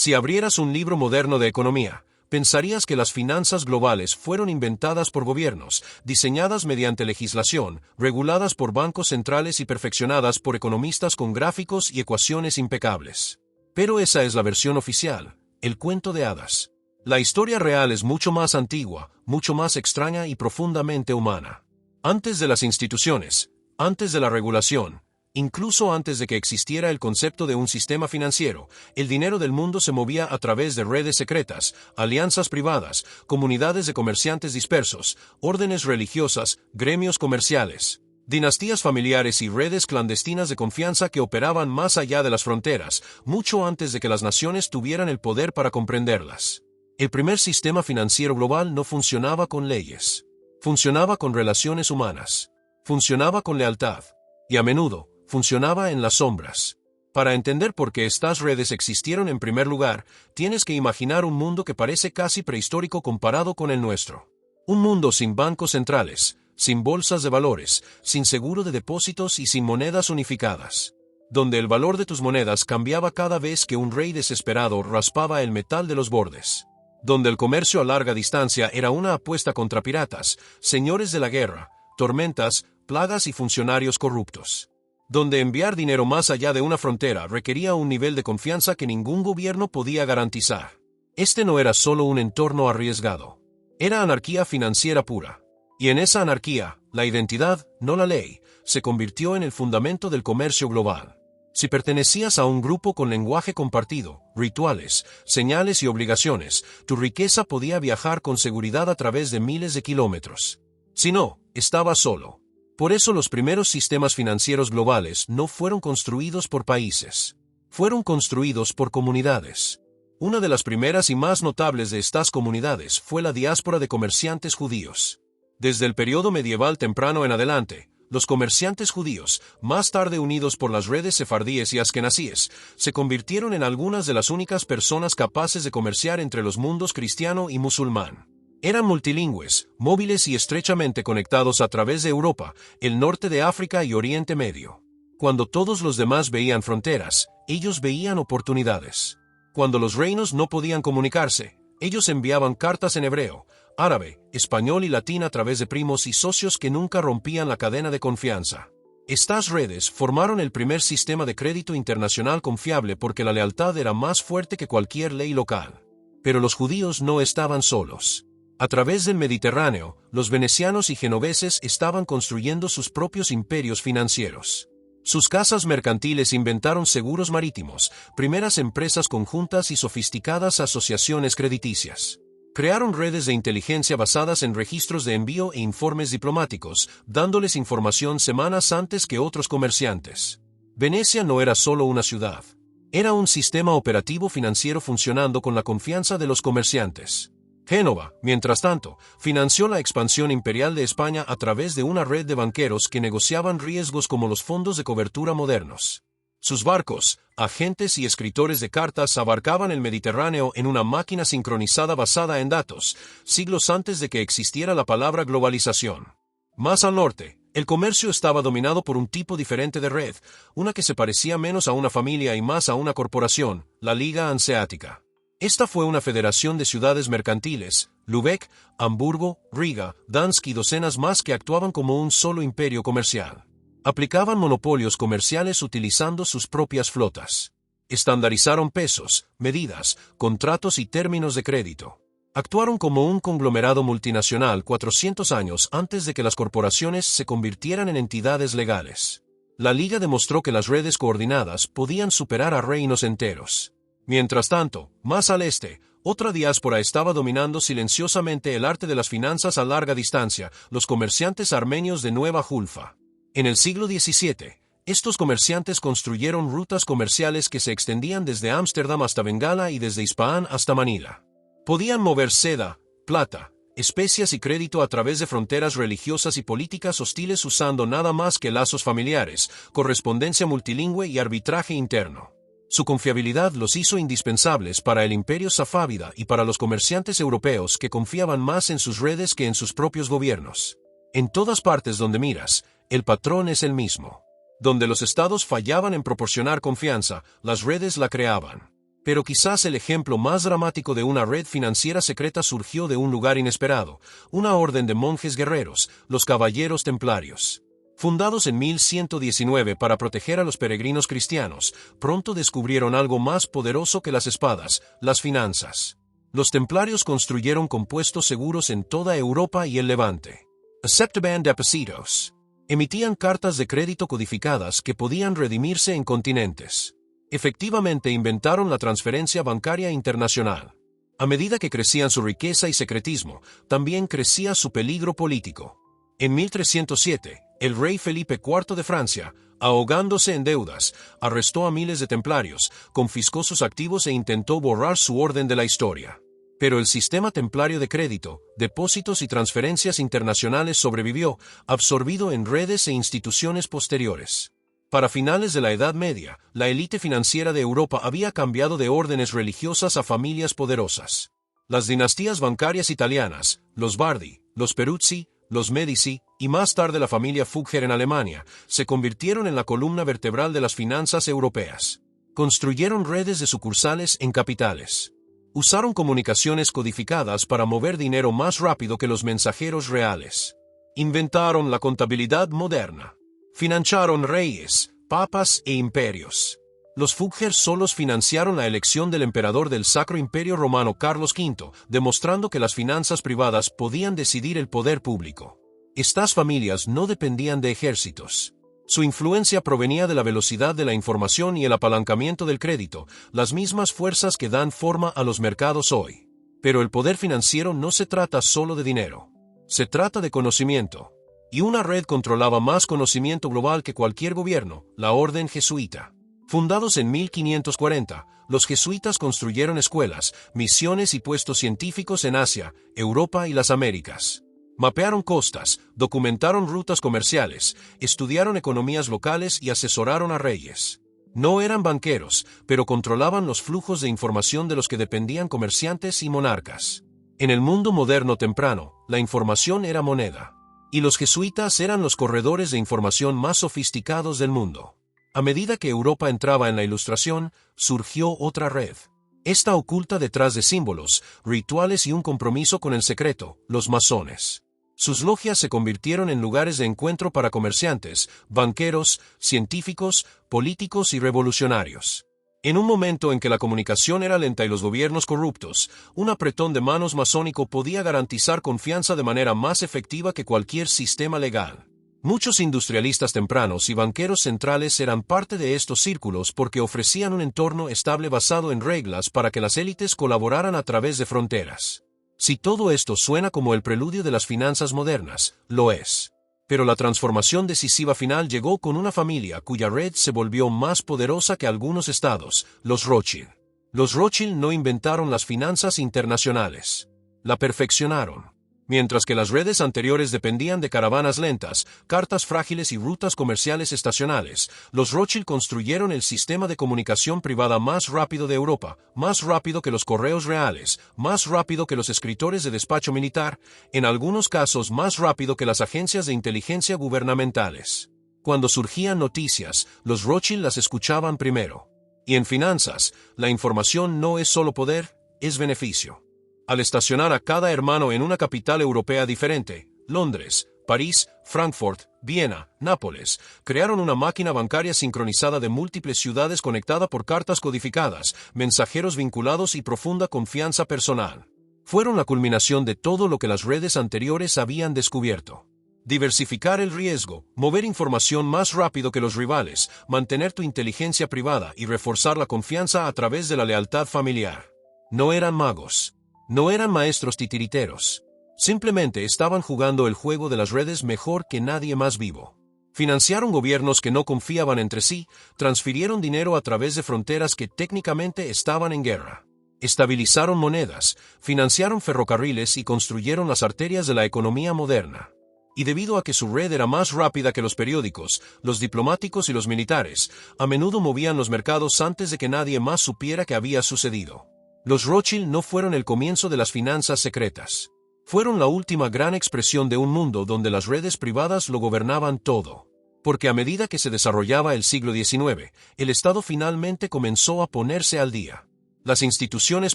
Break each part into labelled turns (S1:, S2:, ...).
S1: Si abrieras un libro moderno de economía, pensarías que las finanzas globales fueron inventadas por gobiernos, diseñadas mediante legislación, reguladas por bancos centrales y perfeccionadas por economistas con gráficos y ecuaciones impecables. Pero esa es la versión oficial, el cuento de hadas. La historia real es mucho más antigua, mucho más extraña y profundamente humana. Antes de las instituciones, antes de la regulación, incluso antes de que existiera el concepto de un sistema financiero, el dinero del mundo se movía a través de redes secretas, alianzas privadas, comunidades de comerciantes dispersos, órdenes religiosas, gremios comerciales, dinastías familiares y redes clandestinas de confianza que operaban más allá de las fronteras, mucho antes de que las naciones tuvieran el poder para comprenderlas. El primer sistema financiero global no funcionaba con leyes. Funcionaba con relaciones humanas. Funcionaba con lealtad. Y a menudo, funcionaba en las sombras. Para entender por qué estas redes existieron en primer lugar, tienes que imaginar un mundo que parece casi prehistórico comparado con el nuestro. Un mundo sin bancos centrales, sin bolsas de valores, sin seguro de depósitos y sin monedas unificadas. Donde el valor de tus monedas cambiaba cada vez que un rey desesperado raspaba el metal de los bordes. Donde el comercio a larga distancia era una apuesta contra piratas, señores de la guerra, tormentas, plagas y funcionarios corruptos. Donde enviar dinero más allá de una frontera requería un nivel de confianza que ningún gobierno podía garantizar. Este no era solo un entorno arriesgado. Era anarquía financiera pura. Y en esa anarquía, la identidad, no la ley, se convirtió en el fundamento del comercio global. Si pertenecías a un grupo con lenguaje compartido, rituales, señales y obligaciones, tu riqueza podía viajar con seguridad a través de miles de kilómetros. Si no, estabas solo. Por eso los primeros sistemas financieros globales no fueron construidos por países. Fueron construidos por comunidades. Una de las primeras y más notables de estas comunidades fue la diáspora de comerciantes judíos. Desde el periodo medieval temprano en adelante, los comerciantes judíos, más tarde unidos por las redes sefardíes y askenazíes, se convirtieron en algunas de las únicas personas capaces de comerciar entre los mundos cristiano y musulmán. Eran multilingües, móviles y estrechamente conectados a través de Europa, el norte de África y Oriente Medio. Cuando todos los demás veían fronteras, ellos veían oportunidades. Cuando los reinos no podían comunicarse, ellos enviaban cartas en hebreo, árabe, español y latín a través de primos y socios que nunca rompían la cadena de confianza. Estas redes formaron el primer sistema de crédito internacional confiable porque la lealtad era más fuerte que cualquier ley local. Pero los judíos no estaban solos. A través del Mediterráneo, los venecianos y genoveses estaban construyendo sus propios imperios financieros. Sus casas mercantiles inventaron seguros marítimos, primeras empresas conjuntas y sofisticadas asociaciones crediticias. Crearon redes de inteligencia basadas en registros de envío e informes diplomáticos, dándoles información semanas antes que otros comerciantes. Venecia no era solo una ciudad. Era un sistema operativo financiero funcionando con la confianza de los comerciantes. Génova, mientras tanto, financió la expansión imperial de España a través de una red de banqueros que negociaban riesgos como los fondos de cobertura modernos. Sus barcos, agentes y escritores de cartas abarcaban el Mediterráneo en una máquina sincronizada basada en datos, siglos antes de que existiera la palabra globalización. Más al norte, el comercio estaba dominado por un tipo diferente de red, una que se parecía menos a una familia y más a una corporación, la Liga Hanseática. Esta fue una federación de ciudades mercantiles, Lübeck, Hamburgo, Riga, Dansk y docenas más que actuaban como un solo imperio comercial. Aplicaban monopolios comerciales utilizando sus propias flotas. Estandarizaron pesos, medidas, contratos y términos de crédito. Actuaron como un conglomerado multinacional 400 años antes de que las corporaciones se convirtieran en entidades legales. La Liga demostró que las redes coordinadas podían superar a reinos enteros. Mientras tanto, más al este, otra diáspora estaba dominando silenciosamente el arte de las finanzas a larga distancia, los comerciantes armenios de Nueva Julfa. En el siglo XVII, estos comerciantes construyeron rutas comerciales que se extendían desde Ámsterdam hasta Bengala y desde Ispahan hasta Manila. Podían mover seda, plata, especias y crédito a través de fronteras religiosas y políticas hostiles usando nada más que lazos familiares, correspondencia multilingüe y arbitraje interno. Su confiabilidad los hizo indispensables para el imperio safávida y para los comerciantes europeos que confiaban más en sus redes que en sus propios gobiernos. En todas partes donde miras, el patrón es el mismo. Donde los estados fallaban en proporcionar confianza, las redes la creaban. Pero quizás el ejemplo más dramático de una red financiera secreta surgió de un lugar inesperado, una orden de monjes guerreros, los Caballeros Templarios. Fundados en 1119 para proteger a los peregrinos cristianos, pronto descubrieron algo más poderoso que las espadas, las finanzas. Los templarios construyeron compuestos seguros en toda Europa y el Levante. Aceptaban depósitos. Emitían cartas de crédito codificadas que podían redimirse en continentes. Efectivamente inventaron la transferencia bancaria internacional. A medida que crecían su riqueza y secretismo, también crecía su peligro político. En 1307, el rey Felipe IV de Francia, ahogándose en deudas, arrestó a miles de templarios, confiscó sus activos e intentó borrar su orden de la historia. Pero el sistema templario de crédito, depósitos y transferencias internacionales sobrevivió, absorbido en redes e instituciones posteriores. Para finales de la Edad Media, la élite financiera de Europa había cambiado de órdenes religiosas a familias poderosas. Las dinastías bancarias italianas, los Bardi, los Peruzzi, los Medici, y más tarde la familia Fugger en Alemania, se convirtieron en la columna vertebral de las finanzas europeas. Construyeron redes de sucursales en capitales. Usaron comunicaciones codificadas para mover dinero más rápido que los mensajeros reales. Inventaron la contabilidad moderna. Financiaron reyes, papas e imperios. Los Fugger solos financiaron la elección del emperador del Sacro Imperio Romano Carlos V, demostrando que las finanzas privadas podían decidir el poder público. Estas familias no dependían de ejércitos. Su influencia provenía de la velocidad de la información y el apalancamiento del crédito, las mismas fuerzas que dan forma a los mercados hoy. Pero el poder financiero no se trata solo de dinero. Se trata de conocimiento. Y una red controlaba más conocimiento global que cualquier gobierno, la Orden Jesuita. Fundados en 1540, los jesuitas construyeron escuelas, misiones y puestos científicos en Asia, Europa y las Américas. Mapearon costas, documentaron rutas comerciales, estudiaron economías locales y asesoraron a reyes. No eran banqueros, pero controlaban los flujos de información de los que dependían comerciantes y monarcas. En el mundo moderno temprano, la información era moneda. Y los jesuitas eran los corredores de información más sofisticados del mundo. A medida que Europa entraba en la Ilustración, surgió otra red. Esta oculta detrás de símbolos, rituales y un compromiso con el secreto, los masones. Sus logias se convirtieron en lugares de encuentro para comerciantes, banqueros, científicos, políticos y revolucionarios. En un momento en que la comunicación era lenta y los gobiernos corruptos, un apretón de manos masónico podía garantizar confianza de manera más efectiva que cualquier sistema legal. Muchos industrialistas tempranos y banqueros centrales eran parte de estos círculos porque ofrecían un entorno estable basado en reglas para que las élites colaboraran a través de fronteras. Si todo esto suena como el preludio de las finanzas modernas, lo es. Pero la transformación decisiva final llegó con una familia cuya red se volvió más poderosa que algunos estados, los Rothschild. Los Rothschild no inventaron las finanzas internacionales. La perfeccionaron. Mientras que las redes anteriores dependían de caravanas lentas, cartas frágiles y rutas comerciales estacionales, los Rothschild construyeron el sistema de comunicación privada más rápido de Europa, más rápido que los correos reales, más rápido que los escritores de despacho militar, en algunos casos más rápido que las agencias de inteligencia gubernamentales. Cuando surgían noticias, los Rothschild las escuchaban primero. Y en finanzas, la información no es solo poder, es beneficio. Al estacionar a cada hermano en una capital europea diferente, Londres, París, Frankfurt, Viena, Nápoles, crearon una máquina bancaria sincronizada de múltiples ciudades conectada por cartas codificadas, mensajeros vinculados y profunda confianza personal. Fueron la culminación de todo lo que las redes anteriores habían descubierto. Diversificar el riesgo, mover información más rápido que los rivales, mantener tu inteligencia privada y reforzar la confianza a través de la lealtad familiar. No eran magos. No eran maestros titiriteros. Simplemente estaban jugando el juego de las redes mejor que nadie más vivo. Financiaron gobiernos que no confiaban entre sí, transfirieron dinero a través de fronteras que técnicamente estaban en guerra. Estabilizaron monedas, financiaron ferrocarriles y construyeron las arterias de la economía moderna. Y debido a que su red era más rápida que los periódicos, los diplomáticos y los militares, a menudo movían los mercados antes de que nadie más supiera que había sucedido. Los Rothschild no fueron el comienzo de las finanzas secretas. Fueron la última gran expresión de un mundo donde las redes privadas lo gobernaban todo. Porque a medida que se desarrollaba el siglo XIX, el Estado finalmente comenzó a ponerse al día. Las instituciones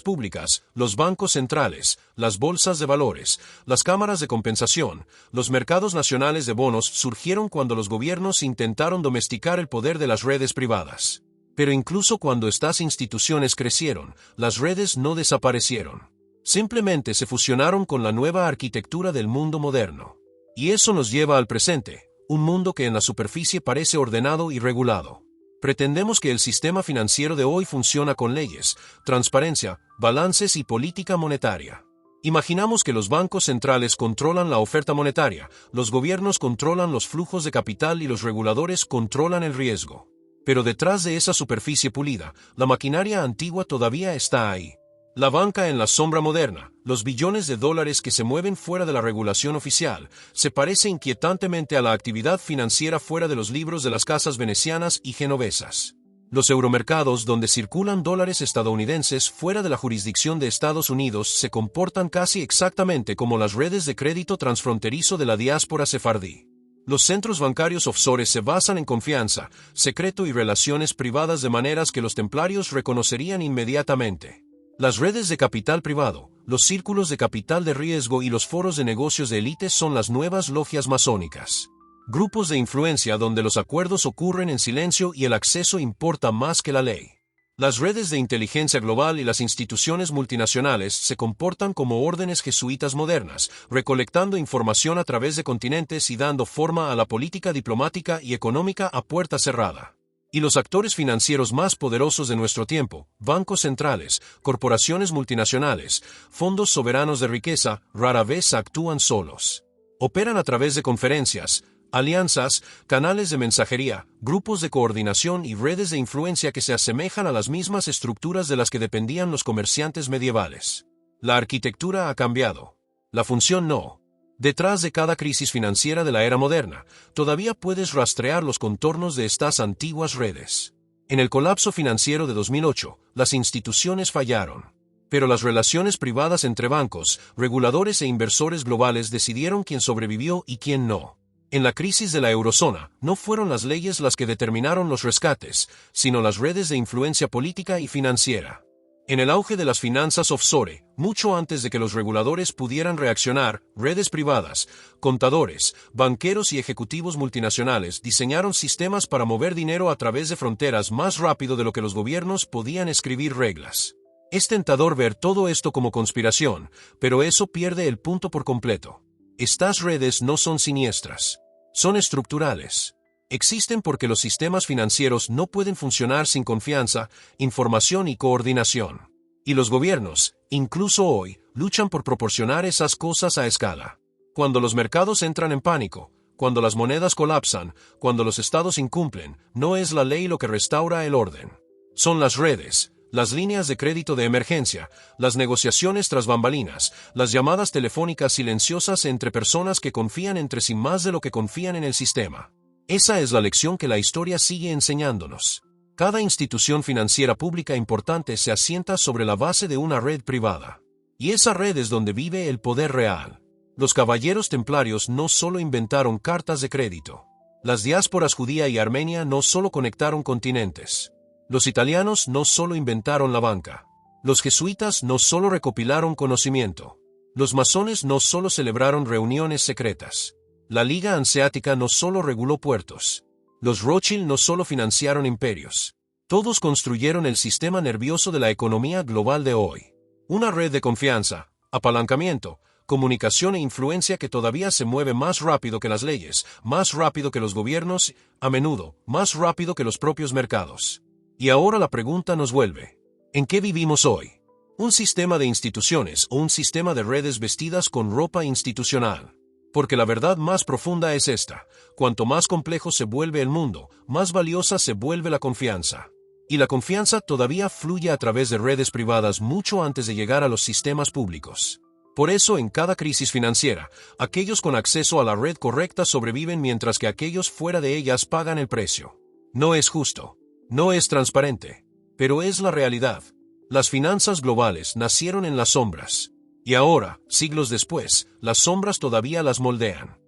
S1: públicas, los bancos centrales, las bolsas de valores, las cámaras de compensación, los mercados nacionales de bonos surgieron cuando los gobiernos intentaron domesticar el poder de las redes privadas. Pero incluso cuando estas instituciones crecieron, las redes no desaparecieron. Simplemente se fusionaron con la nueva arquitectura del mundo moderno. Y eso nos lleva al presente, un mundo que en la superficie parece ordenado y regulado. Pretendemos que el sistema financiero de hoy funciona con leyes, transparencia, balances y política monetaria. Imaginamos que los bancos centrales controlan la oferta monetaria, los gobiernos controlan los flujos de capital y los reguladores controlan el riesgo. Pero detrás de esa superficie pulida, la maquinaria antigua todavía está ahí. La banca en la sombra moderna, los billones de dólares que se mueven fuera de la regulación oficial, se parece inquietantemente a la actividad financiera fuera de los libros de las casas venecianas y genovesas. Los euromercados donde circulan dólares estadounidenses fuera de la jurisdicción de Estados Unidos se comportan casi exactamente como las redes de crédito transfronterizo de la diáspora sefardí. Los centros bancarios offshore se basan en confianza, secreto y relaciones privadas de maneras que los templarios reconocerían inmediatamente. Las redes de capital privado, los círculos de capital de riesgo y los foros de negocios de élite son las nuevas logias masónicas. Grupos de influencia donde los acuerdos ocurren en silencio y el acceso importa más que la ley. Las redes de inteligencia global y las instituciones multinacionales se comportan como órdenes jesuitas modernas, recolectando información a través de continentes y dando forma a la política diplomática y económica a puerta cerrada. Y los actores financieros más poderosos de nuestro tiempo, bancos centrales, corporaciones multinacionales, fondos soberanos de riqueza, rara vez actúan solos. Operan a través de conferencias, alianzas, canales de mensajería, grupos de coordinación y redes de influencia que se asemejan a las mismas estructuras de las que dependían los comerciantes medievales. La arquitectura ha cambiado. La función no. Detrás de cada crisis financiera de la era moderna, todavía puedes rastrear los contornos de estas antiguas redes. En el colapso financiero de 2008, las instituciones fallaron. Pero las relaciones privadas entre bancos, reguladores e inversores globales decidieron quién sobrevivió y quién no. En la crisis de la eurozona, no fueron las leyes las que determinaron los rescates, sino las redes de influencia política y financiera. En el auge de las finanzas offshore, mucho antes de que los reguladores pudieran reaccionar, redes privadas, contadores, banqueros y ejecutivos multinacionales diseñaron sistemas para mover dinero a través de fronteras más rápido de lo que los gobiernos podían escribir reglas. Es tentador ver todo esto como conspiración, pero eso pierde el punto por completo. Estas redes no son siniestras, son estructurales. Existen porque los sistemas financieros no pueden funcionar sin confianza, información y coordinación. Y los gobiernos, incluso hoy, luchan por proporcionar esas cosas a escala. Cuando los mercados entran en pánico, cuando las monedas colapsan, cuando los estados incumplen, no es la ley lo que restaura el orden. Son las redes, las líneas de crédito de emergencia, las negociaciones tras bambalinas, las llamadas telefónicas silenciosas entre personas que confían entre sí más de lo que confían en el sistema. Esa es la lección que la historia sigue enseñándonos. Cada institución financiera pública importante se asienta sobre la base de una red privada. Y esa red es donde vive el poder real. Los caballeros templarios no solo inventaron cartas de crédito. Las diásporas judía y armenia no solo conectaron continentes. Los italianos no solo inventaron la banca. Los jesuitas no solo recopilaron conocimiento. Los masones no solo celebraron reuniones secretas. La Liga Hanseática no solo reguló puertos. Los Rothschild no solo financiaron imperios. Todos construyeron el sistema nervioso de la economía global de hoy. Una red de confianza, apalancamiento, comunicación e influencia que todavía se mueve más rápido que las leyes, más rápido que los gobiernos, a menudo, más rápido que los propios mercados. Y ahora la pregunta nos vuelve: ¿en qué vivimos hoy? ¿Un sistema de instituciones o un sistema de redes vestidas con ropa institucional? Porque la verdad más profunda es esta: cuanto más complejo se vuelve el mundo, más valiosa se vuelve la confianza. Y la confianza todavía fluye a través de redes privadas mucho antes de llegar a los sistemas públicos. Por eso en cada crisis financiera, aquellos con acceso a la red correcta sobreviven mientras que aquellos fuera de ellas pagan el precio. No es justo. No es transparente. Pero es la realidad. Las finanzas globales nacieron en las sombras. Y ahora, siglos después, las sombras todavía las moldean.